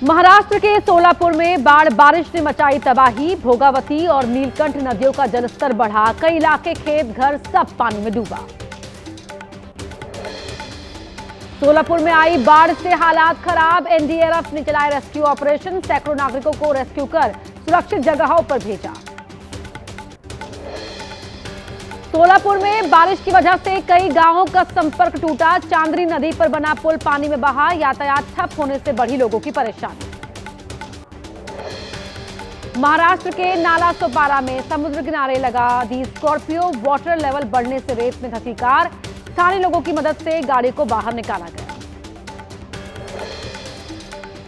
महाराष्ट्र के सोलापुर में बाढ़ बारिश ने मचाई तबाही। भोगावती और नीलकंठ नदियों का जलस्तर बढ़ा। कई इलाके, खेत, घर सब पानी में डूबा। सोलापुर में आई बाढ़ से हालात खराब। एनडीआरएफ ने चलाया रेस्क्यू ऑपरेशन। सैकड़ों नागरिकों को रेस्क्यू कर सुरक्षित जगहों पर भेजा। सोलापुर में बारिश की वजह से कई गांवों का संपर्क टूटा। चांदनी नदी पर बना पुल पानी में बहा। यातायात ठप होने से बढ़ी लोगों की परेशानी। महाराष्ट्र के नाला सोपारा में समुद्र किनारे लगा दी स्कॉर्पियो। वाटर लेवल बढ़ने से रेत में धंसी कार। स्थानीय लोगों की मदद से गाड़ी को बाहर निकाला गया।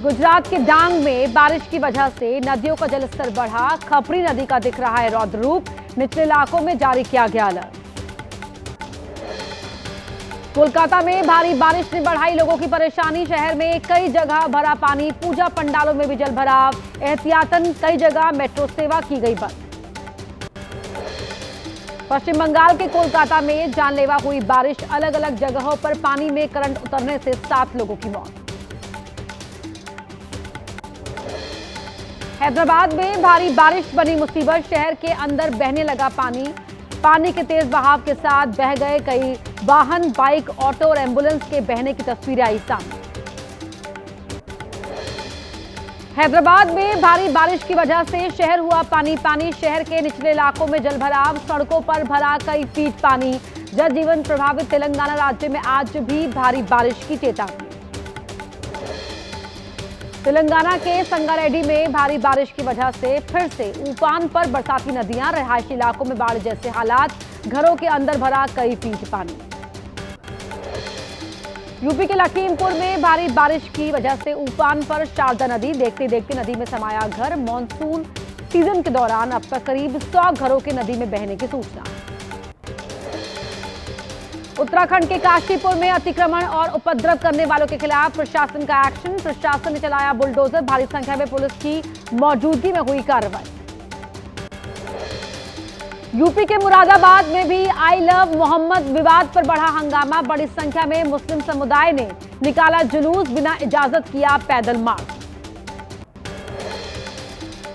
गुजरात के डांग में बारिश की वजह से नदियों का जलस्तर बढ़ा। खपरी नदी का दिख रहा है रौद्र रूप। निचले इलाकों में जारी किया गया अलर्ट। कोलकाता में भारी बारिश ने बढ़ाई लोगों की परेशानी। शहर में कई जगह भरा पानी। पूजा पंडालों में भी जल भराव। एहतियातन कई जगह मेट्रो सेवा की गई बंद। पश्चिम बंगाल के कोलकाता में जानलेवा हुई बारिश। अलग अलग जगहों पर पानी में करंट उतरने से 7 लोगों की मौत। हैदराबाद में भारी बारिश बनी मुसीबत। शहर के अंदर बहने लगा पानी। पानी के तेज बहाव के साथ बह गए कई वाहन। बाइक, ऑटो और एम्बुलेंस के बहने की तस्वीरें आई सामने। हैदराबाद में भारी बारिश की वजह से शहर हुआ पानी पानी। शहर के निचले इलाकों में जलभराव। सड़कों पर भरा कई फीट पानी। जनजीवन प्रभावित। तेलंगाना राज्य में आज भी भारी बारिश की चेतावनी। तेलंगाना के संगारेड्डी में भारी बारिश की वजह से फिर से उफान पर बरसाती नदियां। रिहायशी इलाकों में बाढ़ जैसे हालात। घरों के अंदर भरा कई फीट पानी। यूपी के लखीमपुर में भारी बारिश की वजह से उफान पर शारदा नदी। देखते देखते नदी में समाया घर। मानसून सीजन के दौरान अब तक करीब 100 घरों के नदी में बहने की सूचना। उत्तराखंड के काशीपुर में अतिक्रमण और उपद्रव करने वालों के खिलाफ प्रशासन का एक्शन। प्रशासन ने चलाया बुलडोजर। भारी संख्या में पुलिस की मौजूदगी में हुई कार्रवाई। यूपी के मुरादाबाद में भी आई लव मोहम्मद विवाद पर बढ़ा हंगामा। बड़ी संख्या में मुस्लिम समुदाय ने निकाला जुलूस। बिना इजाजत किया पैदल मार्च।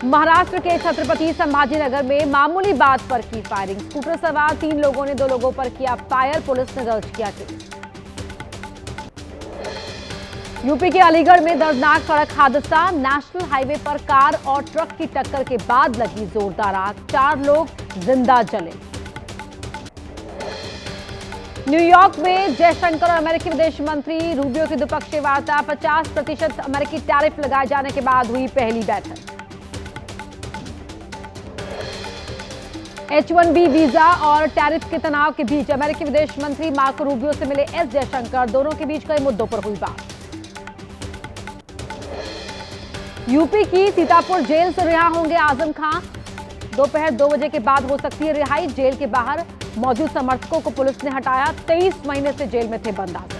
महाराष्ट्र के छत्रपति संभाजीनगर में मामूली बात पर की फायरिंग। स्कूटर सवार 3 लोगों ने 2 लोगों पर किया फायर। पुलिस ने दर्ज किया केस। यूपी के अलीगढ़ में दर्दनाक सड़क हादसा। नेशनल हाईवे पर कार और ट्रक की टक्कर के बाद लगी जोरदार आग। 4 लोग जिंदा जले। न्यूयॉर्क में जयशंकर और अमेरिकी विदेश मंत्री रूबियो की द्विपक्षीय वार्ता। 50% अमेरिकी टैरिफ लगाए जाने के बाद हुई पहली बैठक। H-1B वीजा और टैरिफ के तनाव के बीच अमेरिकी विदेश मंत्री मार्को रूबियो से मिले एस जयशंकर। दोनों के बीच कई मुद्दों पर हुई बात। यूपी की सीतापुर जेल से रिहा होंगे आजम खान। दोपहर 2 बजे के बाद हो सकती है रिहाई। जेल के बाहर मौजूद समर्थकों को पुलिस ने हटाया। 23 महीने से जेल में थे बंद आजम।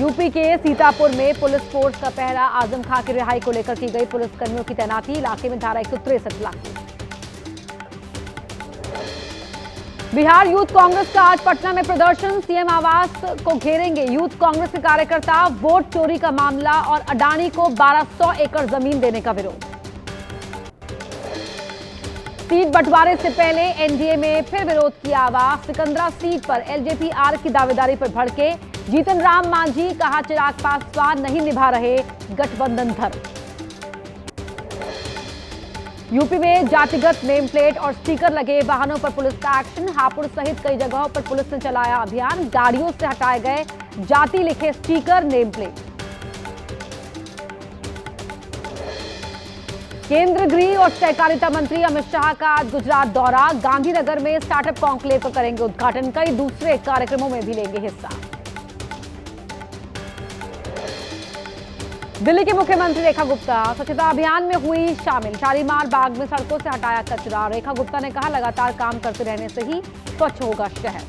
यूपी के सीतापुर में पुलिस फोर्स का पहरा। आजम खान की रिहाई को लेकर की गई पुलिसकर्मियों की तैनाती। इलाके में धारा 163 लागू। बिहार यूथ कांग्रेस का आज पटना में प्रदर्शन। सीएम आवास को घेरेंगे यूथ कांग्रेस के कार्यकर्ता। वोट चोरी का मामला और अडानी को 1200 एकड़ जमीन देने का विरोध। सीट बंटवारे से पहले एनडीए में फिर विरोध की आवाज। सिकंदरा सीट पर एलजेपी-आर की दावेदारी पर भड़के जीतन राम मांझी। कहा चिराग पासवान नहीं निभा रहे गठबंधन धर्म। यूपी में जातिगत नेम प्लेट और स्टिकर लगे वाहनों पर पुलिस का एक्शन। हापुड़ सहित कई जगहों पर पुलिस ने चलाया अभियान। गाड़ियों से हटाए गए जाति लिखे स्टिकर, नेम प्लेट। केंद्रीय गृह और सहकारिता मंत्री अमित शाह का आज गुजरात दौरा। गांधीनगर में स्टार्टअप कॉन्क्लेव का करेंगे उद्घाटन। कई दूसरे कार्यक्रमों में भी लेंगे हिस्सा। दिल्ली की मुख्यमंत्री रेखा गुप्ता स्वच्छता अभियान में हुई शामिल। शालीमार बाग में सड़कों से हटाया कचरा। रेखा गुप्ता ने कहा लगातार काम करते रहने से ही स्वच्छ होगा शहर।